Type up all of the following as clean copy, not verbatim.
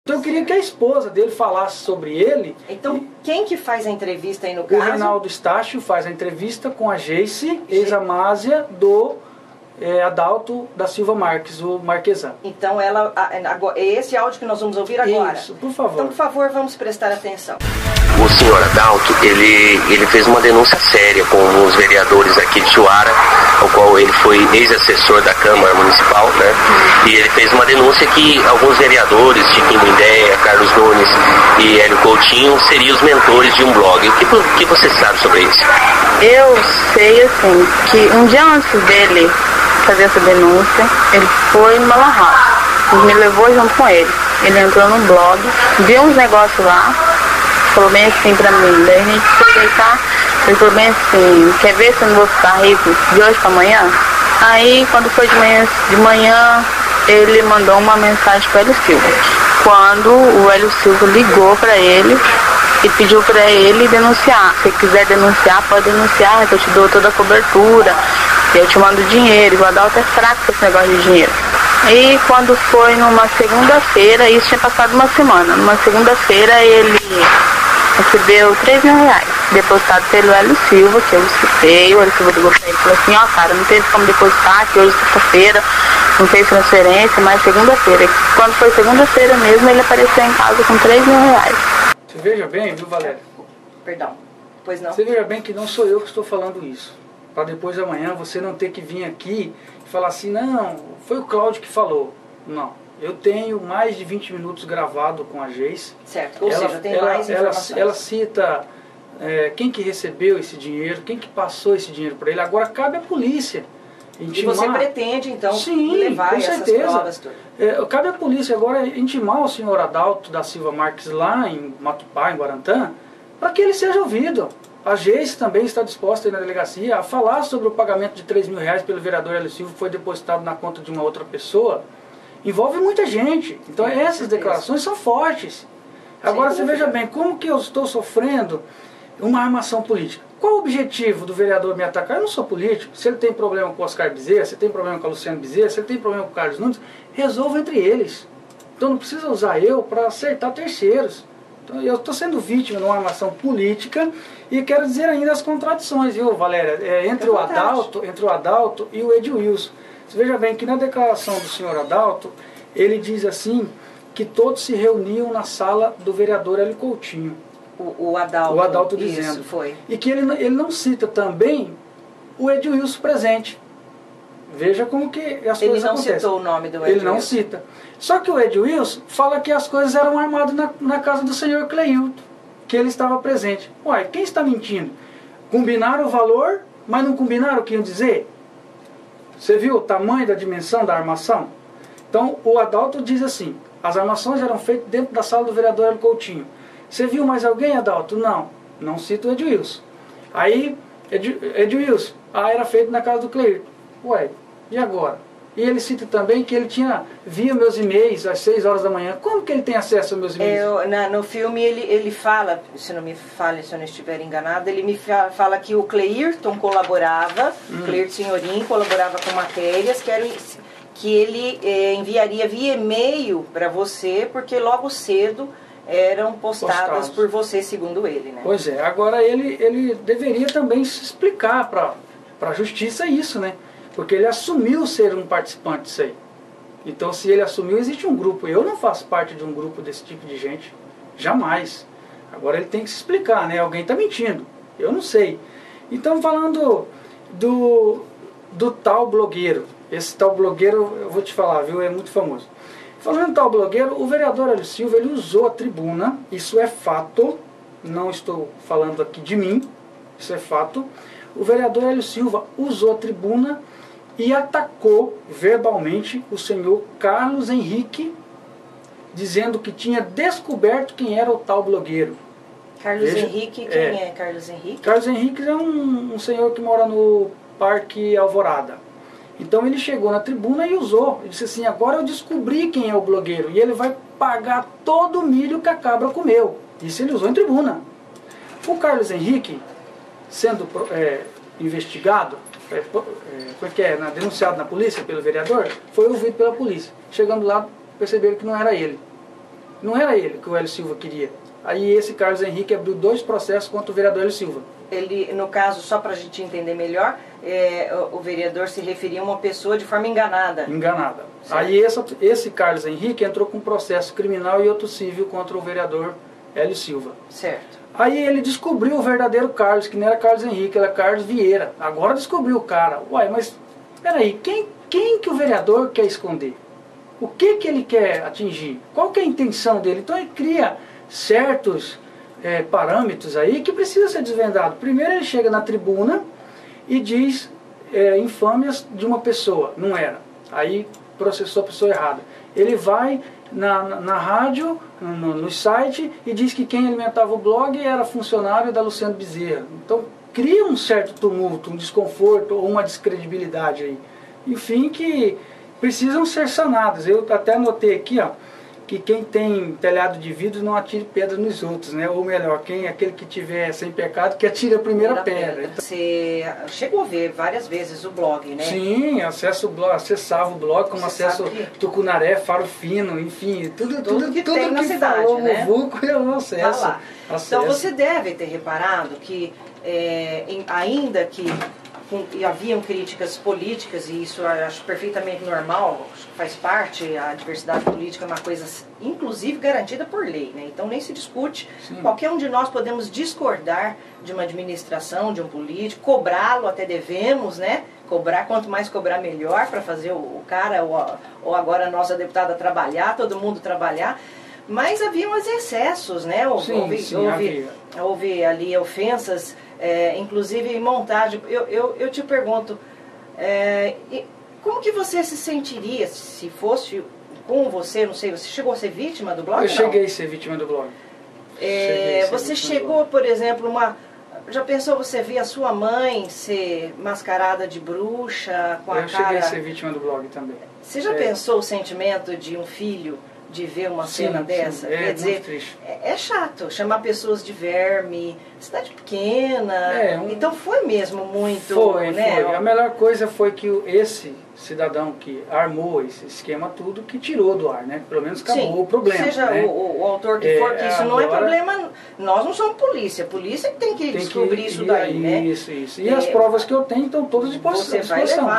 Então eu queria que a esposa dele falasse sobre ele. Então, quem que faz a entrevista aí no caso? O Reinaldo Estácio faz a entrevista com a Geice, ex-amásia do Adalto da Silva Marques, o Marquesan. Então, é esse áudio que nós vamos ouvir agora. Isso, por favor. Então, por favor, vamos prestar atenção. O senhor Adalto, ele fez uma denúncia séria com os vereadores aqui de Juara, ao qual ele foi ex-assessor da Câmara Municipal, né? E ele fez uma denúncia que alguns vereadores, Chiquinho Mindéia, Carlos Nunes e Hélio Coutinho, seriam os mentores de um blog. O que você sabe sobre isso? Eu sei, assim, que um dia antes dele fazer essa denúncia, ele foi no Lan House e me levou junto com ele. Ele entrou no blog, viu uns negócios lá, falou bem assim pra mim, daí a gente foi deitar, ele falou bem assim, quer ver se eu não vou ficar rico de hoje pra amanhã? Aí quando foi de manhã ele mandou uma mensagem pro Hélio Silva. Quando o Hélio Silva ligou pra ele e pediu pra ele denunciar. Se quiser denunciar, pode denunciar, que eu te dou toda a cobertura, eu te mando dinheiro, o Adalto é fraco com esse negócio de dinheiro. E quando foi numa segunda-feira, isso tinha passado uma semana, numa segunda-feira ele recebeu R$3.000, depositado pelo Hélio Silva, que eu escutei. O Hélio Silva ligou pra ele e falou assim, ó cara, não teve como depositar, que hoje é sexta-feira, não fez transferência, mas segunda-feira. Quando foi segunda-feira mesmo, ele apareceu em casa com R$3.000. Você veja bem, viu, Valéria? Perdão, pois não? Você veja bem que não sou eu que estou falando isso. Para depois de amanhã você não ter que vir aqui e falar assim, não, foi o Cláudio que falou. Não. Eu tenho mais de 20 minutos gravado com a Geice. Certo, ou seja, tem mais informações. Ela cita quem que recebeu esse dinheiro, quem que passou esse dinheiro para ele. Agora cabe à polícia intimar. E você pretende, então, sim, levar essas provas todas? Cabe à polícia agora intimar o senhor Adalto da Silva Marques lá em Matupá, em Guarantã, para que ele seja ouvido. A Geice também está disposta aí na delegacia a falar sobre o pagamento de R$3.000 pelo vereador Hélio Silva, que foi depositado na conta de uma outra pessoa. Envolve muita gente. Então essas declarações são fortes. Agora você veja bem, como que eu estou sofrendo uma armação política? Qual o objetivo do vereador me atacar? Eu não sou político. Se ele tem problema com o Oscar Bezerra, se ele tem problema com a Luciana Bezerra, se ele tem problema com o Carlos Nunes, resolva entre eles. Então não precisa usar eu para acertar terceiros. Então, eu estou sendo vítima de uma armação política e quero dizer ainda as contradições, viu, Valéria? Entre o Adalto e o Edilson. Você veja bem que na declaração do senhor Adalto, ele diz assim, que todos se reuniam na sala do vereador Hélio Coutinho. O Adalto. O Adalto dizendo. Isso, foi. E que ele não cita também o Edilson presente. Veja como que as coisas acontecem. Ele não citou o nome do Edilson. Ele não cita. Só que o Edilson fala que as coisas eram armadas na casa do senhor Cleilton, que ele estava presente. Uai, quem está mentindo? Combinaram o valor, mas não combinaram o que iam dizer? Você viu o tamanho da dimensão da armação? Então o Adalto diz assim, as armações eram feitas dentro da sala do vereador Hélio Coutinho. Você viu mais alguém, Adalto? Não, não cita o Edilson. Aí, Edilson, era feito na casa do Cleilton. Ué, e agora? E ele cita também que ele via meus e-mails às 6 horas da manhã. Como que ele tem acesso aos meus e-mails? No filme ele fala, se não me fale, se eu não estiver enganado, ele me fala que o Cleirton colaborava, Cleirton Senhorim colaborava com matérias que ele enviaria via e-mail para você, porque logo cedo eram postadas por você, segundo ele, né? Pois é, agora ele deveria também se explicar para a justiça isso, né? Porque ele assumiu ser um participante disso aí. Então, se ele assumiu, existe um grupo. Eu não faço parte de um grupo desse tipo de gente. Jamais. Agora ele tem que se explicar, né? Alguém está mentindo. Eu não sei. Então, falando do tal blogueiro. Esse tal blogueiro, eu vou te falar, viu? É muito famoso. Falando do tal blogueiro, o vereador Hélio Silva, ele usou a tribuna. Isso é fato. Não estou falando aqui de mim. Isso é fato. O vereador Hélio Silva usou a tribuna e atacou verbalmente o senhor Carlos Henrique, dizendo que tinha descoberto quem era o tal blogueiro. Henrique, quem é Carlos Henrique? Carlos Henrique é um senhor que mora no Parque Alvorada. Então ele chegou na tribuna e usou. Ele disse assim, agora eu descobri quem é o blogueiro e ele vai pagar todo o milho que a cabra comeu. Isso ele usou em tribuna. O Carlos Henrique, sendo investigado, denunciado na polícia pelo vereador, foi ouvido pela polícia. Chegando lá, perceberam que não era ele. Não era ele que o Hélio Silva queria. Aí esse Carlos Henrique abriu 2 processos contra o vereador Hélio Silva. Ele, no caso, só para a gente entender melhor, o vereador se referia a uma pessoa de forma enganada. Enganada. Certo. Aí esse Carlos Henrique entrou com um processo criminal e outro civil contra o vereador Hélio Silva. Certo. Aí ele descobriu o verdadeiro Carlos, que não era Carlos Henrique, era Carlos Vieira. Agora descobriu o cara. Uai, mas peraí, quem que o vereador quer esconder? O que ele quer atingir? Qual que é a intenção dele? Então ele cria certos parâmetros aí que precisa ser desvendado. Primeiro ele chega na tribuna e diz infâmias de uma pessoa. Não era. Aí processou a pessoa errada. Ele vai na rádio, no site, e diz que quem alimentava o blog era funcionário da Luciano Bezerra. Então cria um certo tumulto, um desconforto ou uma descredibilidade aí. Enfim, que precisam ser sanadas. Eu até anotei aqui, ó, que quem tem telhado de vidro não atire pedra nos outros, né? Ou melhor, aquele que tiver sem pecado, que atire a primeira pedra. Então, você chegou a ver várias vezes o blog, né? Sim, acessava o blog, como acesso Tucunaré, Faro Fino, enfim, tudo que tem na cidade, falou, né? Muvuco, eu acesso. Tá lá. Então você deve ter reparado que, ainda que haviam críticas políticas, e isso eu acho perfeitamente normal, faz parte, a diversidade política é uma coisa, inclusive, garantida por lei, né? Então nem se discute. Sim. Qualquer um de nós podemos discordar de uma administração, de um político, cobrá-lo, até devemos, né? Cobrar, quanto mais cobrar melhor, para fazer o cara, ou agora a nossa deputada trabalhar, todo mundo trabalhar. Mas havia uns excessos, né? Houve ali ofensas, inclusive montagem. Eu te pergunto, como que você se sentiria se fosse com você, não sei, você chegou a ser vítima do blog? Eu cheguei a ser vítima do blog. Você chegou, por exemplo, já pensou você ver a sua mãe ser mascarada de bruxa, com a cara... Eu cheguei a ser vítima do blog também. Você já pensou o sentimento de um filho de ver uma cena dessa? Sim, quer dizer, é chato chamar pessoas de verme, cidade pequena, então foi mesmo muito... Foi. A melhor coisa foi que esse cidadão que armou esse esquema tudo, que tirou do ar, né? Pelo menos acabou o problema. Seja, né? o autor que for, que isso não é problema, nós não somos polícia que tem que descobrir isso daí, né? Isso. E as provas que eu tenho estão todas de disposição.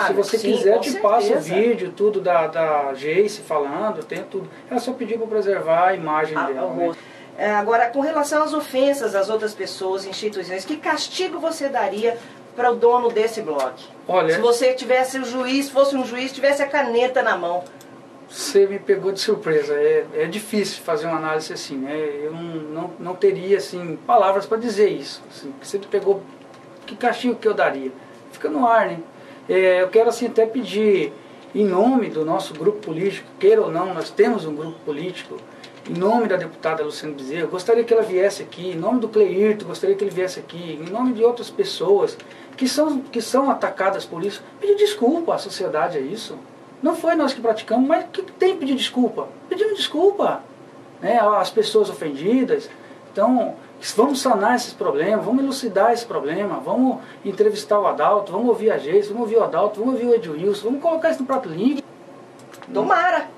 Se você quiser, eu te passo o vídeo, tudo da Geice falando, tem tudo. Ela só pediu para preservar a imagem dela. Né? Agora, com relação às ofensas às outras pessoas, instituições, que castigo você daria para o dono desse blog? Olha, se você tivesse fosse um juiz, tivesse a caneta na mão. Você me pegou de surpresa. É difícil fazer uma análise assim, né? Eu não teria assim palavras para dizer isso. Assim, você me pegou, que castigo que eu daria? Fica no ar, né? Eu quero assim até pedir, em nome do nosso grupo político, queira ou não, nós temos um grupo político. Em nome da deputada Luciano Bezerra, eu gostaria que ela viesse aqui, em nome do Cleirton, gostaria que ele viesse aqui, em nome de outras pessoas que são atacadas por isso, pedir desculpa à sociedade, é isso. Não foi nós que praticamos, mas o que tem que pedir desculpa? Pedimos desculpa, né, às pessoas ofendidas. Então, vamos sanar esses problemas, vamos elucidar esse problema, vamos entrevistar o Adalto, vamos ouvir a Geice, vamos ouvir o Adalto, vamos ouvir o Edilson, vamos colocar isso no prato limpo. Tomara!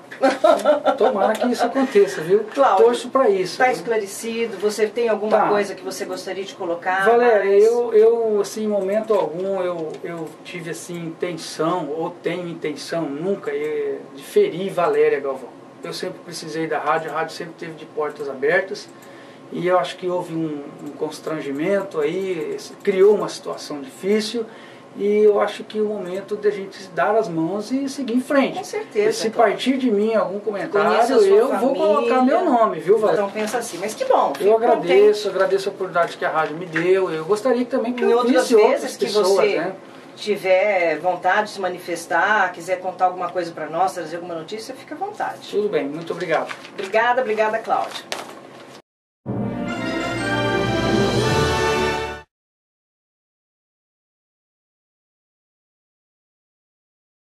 Tomara que isso aconteça, viu? Cláudio, torço para isso. Está esclarecido? Você tem alguma coisa que você gostaria de colocar? Valéria, eu assim, em momento algum, eu tive assim intenção, ou tenho intenção nunca, de ferir Valéria Galvão. Eu sempre precisei da rádio, a rádio sempre teve de portas abertas, e eu acho que houve um constrangimento aí, criou uma situação difícil. E eu acho que é o momento de a gente dar as mãos e seguir em frente. Com certeza. E se partir de mim algum comentário, eu vou colocar meu nome, viu, Valéria? Então pensa assim, mas que bom. Eu agradeço a oportunidade que a rádio me deu. Eu gostaria também que eu visse outras pessoas, você né? tiver vontade de se manifestar, quiser contar alguma coisa para nós, trazer alguma notícia, fica à vontade. Tudo bem, muito obrigado. Obrigada, Cláudia.